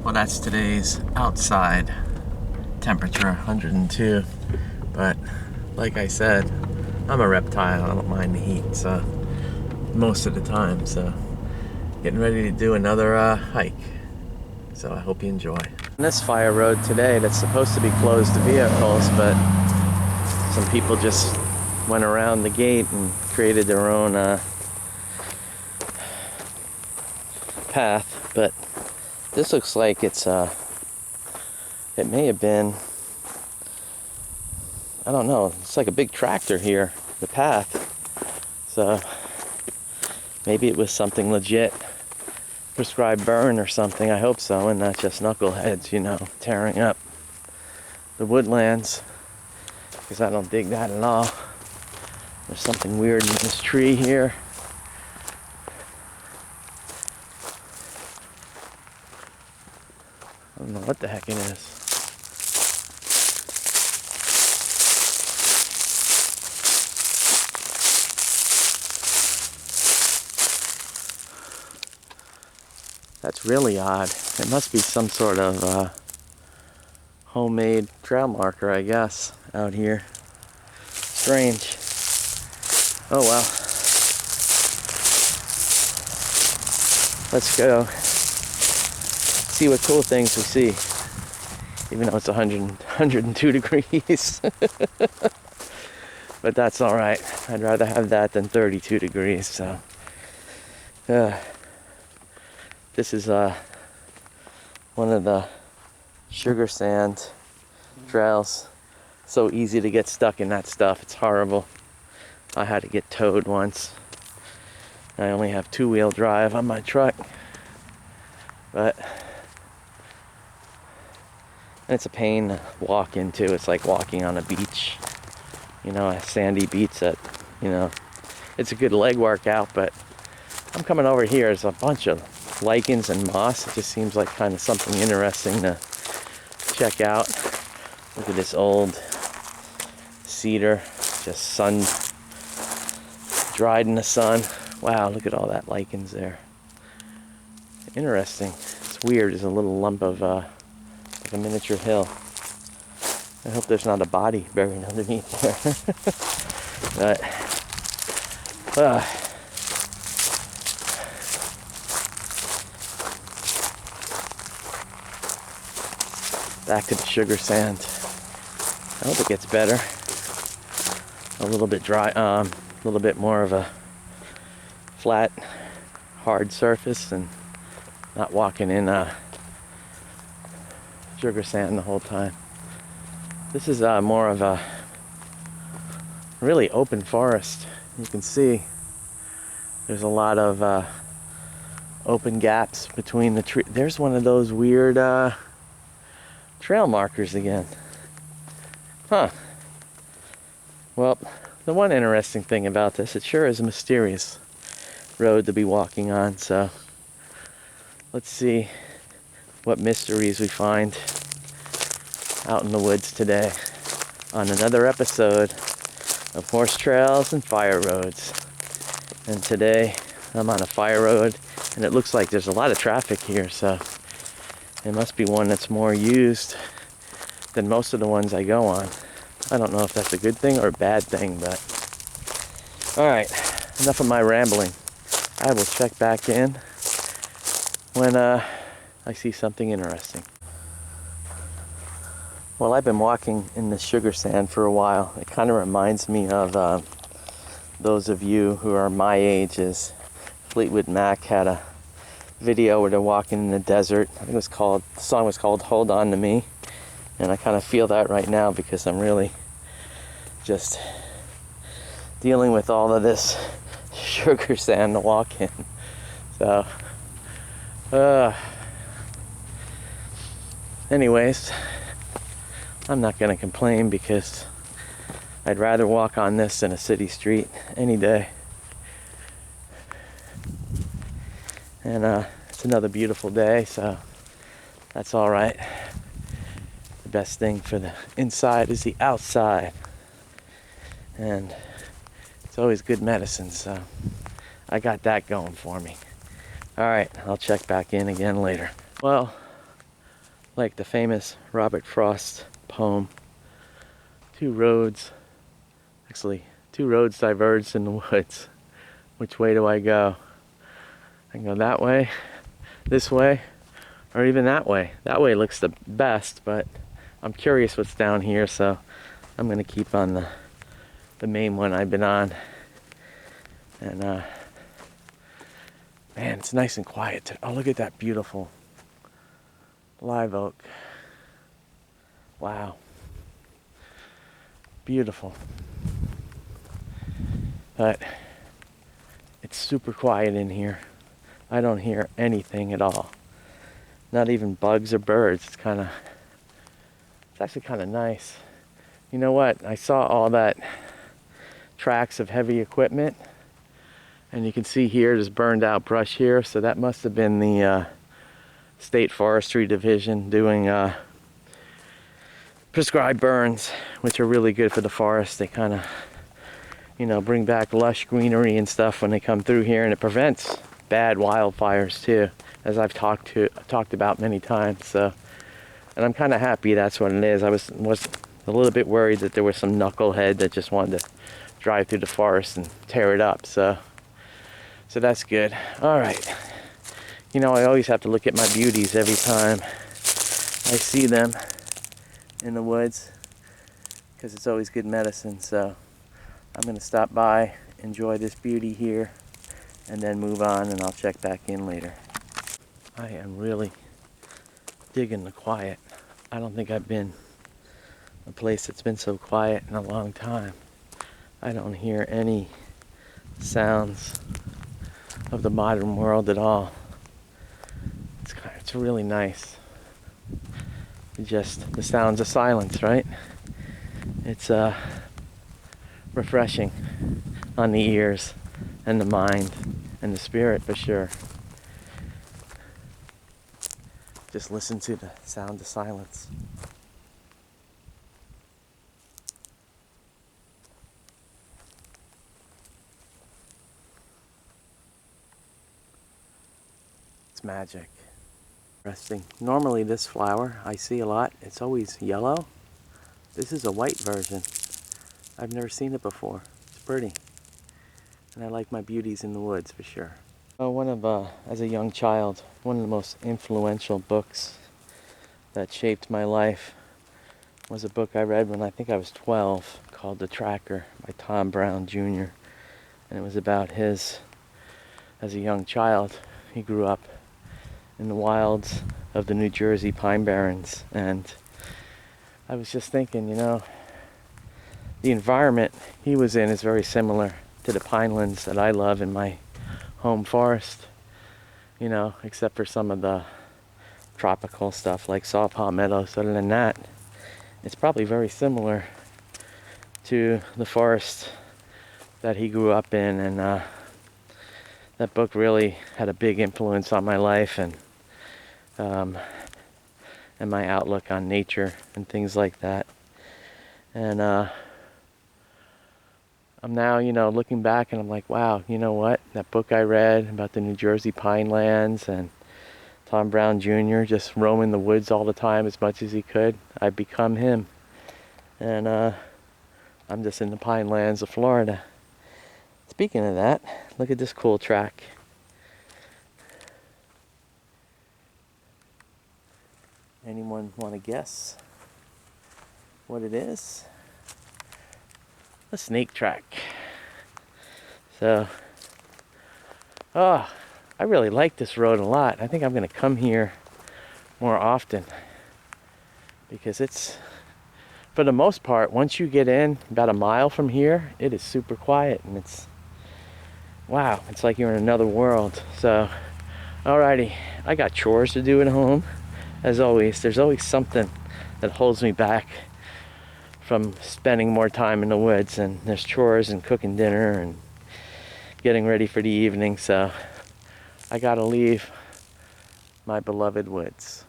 Well, that's today's outside temperature, 102. But like I said, I'm a reptile. I don't mind the heat, so most of the time. So getting ready to do another hike. So I hope you enjoy. This fire road today that's supposed to be closed to vehicles, but some people just went around the gate and created their own path. But this looks like it's it may have been, I don't know, it's like a big tractor here, the path. So maybe it was something legit, prescribed burn or something. I hope so, and not just knuckleheads, you know, tearing up the woodlands, because I don't dig that at all. There's something weird in this tree here. I don't know what the heck it is. That's really odd. It must be some sort of homemade trail marker, I guess, out here. Strange. Oh well. Let's go see what cool things we see. Even though it's 102 degrees. But that's alright. I'd rather have that than 32 degrees, so. This is one of the sugar sand trails. So easy to get stuck in that stuff. It's horrible. I had to get towed once. I only have 2-wheel drive on my truck. But it's a pain to walk into. It's like walking on a beach. You know, a sandy beach that, you know, it's a good leg workout, but I'm coming over here. There's a bunch of lichens and moss. It just seems like kind of something interesting to check out. Look at this old cedar, just sun dried in the sun. Wow, look at all that lichens there. Interesting. It's weird. There's a little lump of like a miniature hill. I hope there's not a body buried underneath there. But back to the sugar sand. I hope it gets better. A little bit dry, a little bit more of a flat, hard surface, and not walking in sugar sand the whole time. This is more of a really open forest. You can see there's a lot of open gaps between the trees. There's one of those weird trail markers again. Huh. Well, the one interesting thing about this, it sure is a mysterious road to be walking on, so let's see what mysteries we find out in the woods today on another episode of Horse Trails and Fire Roads. And today I'm on a fire road, and it looks like there's a lot of traffic here, so it must be one that's more used than most of the ones I go on. I don't know if that's a good thing or a bad thing, but alright, enough of my rambling. I will check back in when I see something interesting. Well, I've been walking in the sugar sand for a while. It kind of reminds me of those of you who are my age, as Fleetwood Mac had a video where they're walking in the desert. I think the song was called Hold On To Me. And I kind of feel that right now because I'm really just dealing with all of this sugar sand to walk in. So, anyways, I'm not going to complain because I'd rather walk on this than a city street any day. And it's another beautiful day, so that's all right. The best thing for the inside is the outside. And it's always good medicine, so I got that going for me. All right, I'll check back in again later. Well, like the famous Robert Frost poem, two roads diverged in the woods. Which way do I go? I can go that way, this way, or even that way. That way looks the best, but I'm curious what's down here, so I'm gonna keep on the main one I've been on. And man, it's nice and quiet. Oh, look at that beautiful live oak. Wow. Beautiful. But it's super quiet in here. I don't hear anything at all. Not even bugs or birds. It's actually kind of nice. You know what? I saw all that tracks of heavy equipment, and you can see here there's burned out brush here, so that must have been the State Forestry Division doing prescribed burns, which are really good for the forest. They kind of, you know, bring back lush greenery and stuff when they come through here, and it prevents bad wildfires too, as I've talked about many times. So, and I'm kind of happy that's what it is. I was a little bit worried that there was some knucklehead that just wanted to drive through the forest and tear it up. So that's good. All right. You know, I always have to look at my beauties every time I see them in the woods, because it's always good medicine. So I'm going to stop by, enjoy this beauty here, and then move on, and I'll check back in later. I am really digging the quiet. I don't think I've been a place that's been so quiet in a long time. I don't hear any sounds of the modern world at all. It's really nice. Just the sounds of silence, right? It's refreshing on the ears and the mind and the spirit, for sure. Just listen to the sound of silence. It's magic. Interesting. Normally this flower I see a lot, it's always yellow. This is a white version. I've never seen it before. It's pretty. And I like my beauties in the woods, for sure. As a young child, one of the most influential books that shaped my life was a book I read when I think I was 12 called The Tracker by Tom Brown Jr. And it was about as a young child, he grew up in the wilds of the New Jersey Pine Barrens. And I was just thinking, you know, the environment he was in is very similar to the pinelands that I love in my home forest, you know, except for some of the tropical stuff like saw palmettos. Other than that, it's probably very similar to the forest that he grew up in. And that book really had a big influence on my life and my outlook on nature and things like that. And I'm now, you know, looking back and I'm like, wow, you know what? That book I read about the New Jersey Pinelands and Tom Brown Jr. just roaming the woods all the time as much as he could, I've become him. And I'm just in the Pinelands of Florida. Speaking of that, look at this cool track. Anyone want to guess what it is? A snake track. So, I really like this road a lot. I think I'm going to come here more often because it's, for the most part, once you get in about a mile from here, it is super quiet and it's, wow, it's like you're in another world. So, alrighty, I got chores to do at home. As always, there's always something that holds me back from spending more time in the woods, and there's chores and cooking dinner and getting ready for the evening, so I gotta leave my beloved woods.